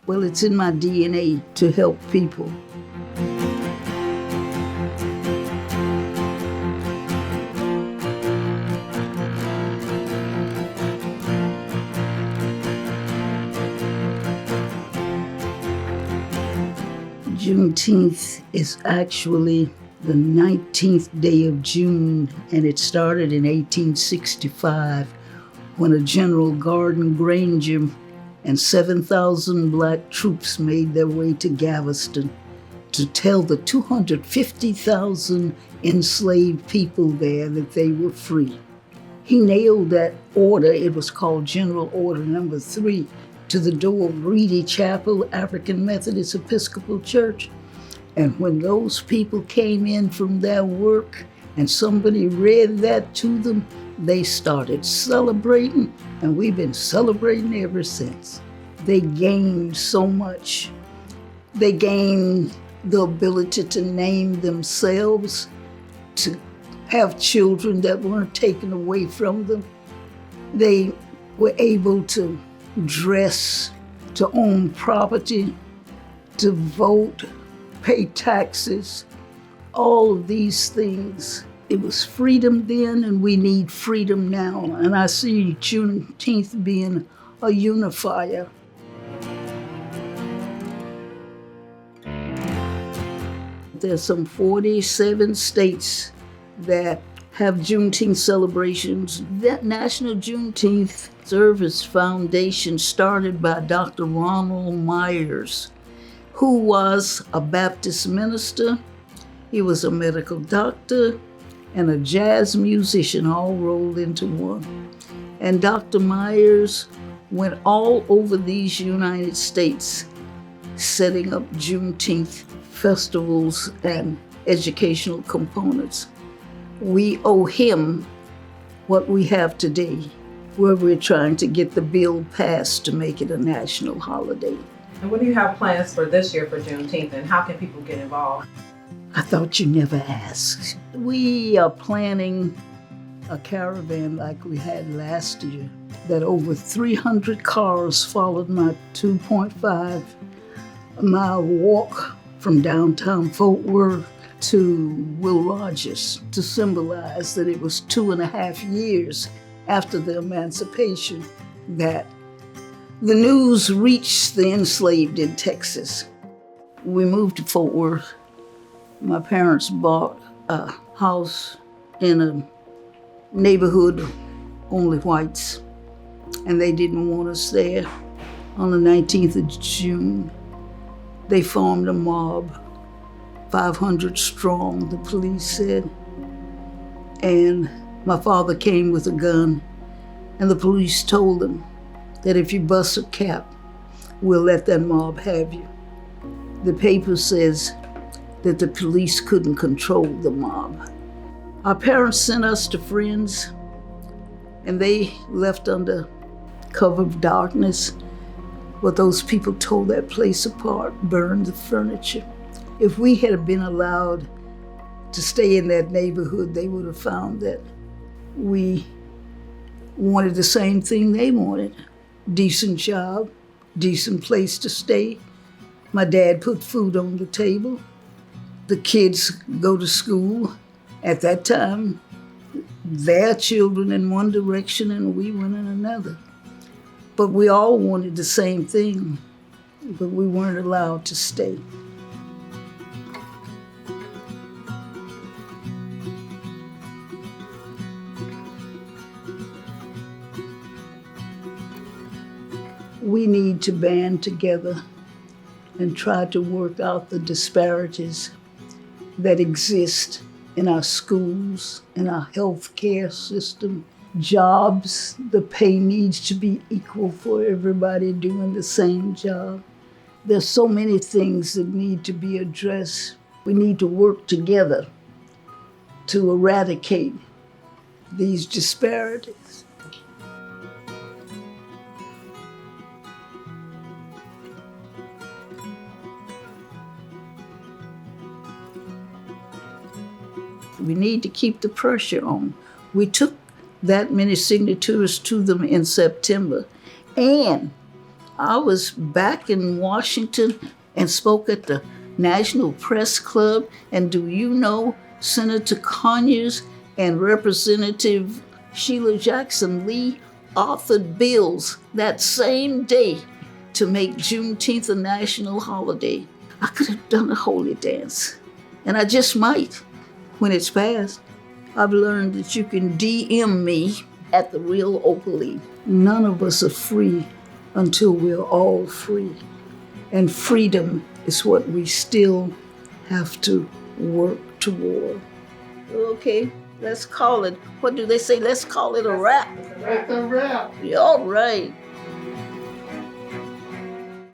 Well, it's in my DNA to help people. Juneteenth is actually the 19th day of June, and it started in 1865 when a General Gordon Granger and 7,000 black troops made their way to Galveston to tell the 250,000 enslaved people there that they were free. He nailed that order, it was called General Order Number 3, to the door of Reedy Chapel, African Methodist Episcopal Church. And when those people came in from their work and somebody read that to them, they started celebrating, and we've been celebrating ever since. They gained so much. They gained the ability to name themselves, to have children that weren't taken away from them. They were able to dress, to own property, to vote, pay taxes, all of these things. It was freedom then, and we need freedom now. And I see Juneteenth being a unifier. There's some 47 states that have Juneteenth celebrations. That National Juneteenth Service Foundation started by Dr. Ronald Myers, who was a Baptist minister. He was a medical doctor and a jazz musician, all rolled into one. And Dr. Myers went all over these United States setting up Juneteenth festivals and educational components. We owe him what we have today, where we're trying to get the bill passed to make it a national holiday. And what do you have plans for this year for Juneteenth, and how can people get involved? I thought you never asked. We are planning a caravan like we had last year, that over 300 cars followed my 2.5-mile walk from downtown Fort Worth to Will Rogers to symbolize that it was 2.5 years after the emancipation that the news reached the enslaved in Texas. We moved to Fort Worth. My parents bought a house in a neighborhood only whites, and they didn't want us there. On the 19th of June, they formed a mob, 500 strong, the police said. And my father came with a gun, and the police told him that if you bust a cap, we'll let that mob have you. The paper says that the police couldn't control the mob. Our parents sent us to friends, and they left under cover of darkness. But those people tore that place apart, burned the furniture. If we had been allowed to stay in that neighborhood, they would have found that we wanted the same thing they wanted. Decent job, decent place to stay. My dad put food on the table. The kids go to school. At that time, their children in one direction and we went in another. But we all wanted the same thing, but we weren't allowed to stay. We need to band together and try to work out the disparities that exist in our schools, in our healthcare system. Jobs, the pay needs to be equal for everybody doing the same job. There's so many things that need to be addressed. We need to work together to eradicate these disparities. We need to keep the pressure on. We took that many signatures to them in September. And I was back in Washington and spoke at the National Press Club. And do you know Senator Conyers and Representative Sheila Jackson Lee authored bills that same day to make Juneteenth a national holiday? I could have done a holy dance, and I just might when it's passed. I've learned that you can DM me at the real Opal Lee. None of us are free until we're all free. And freedom is what we still have to work toward. Okay, let's call it, what do they say? Let's call it a wrap. That's a wrap. All right.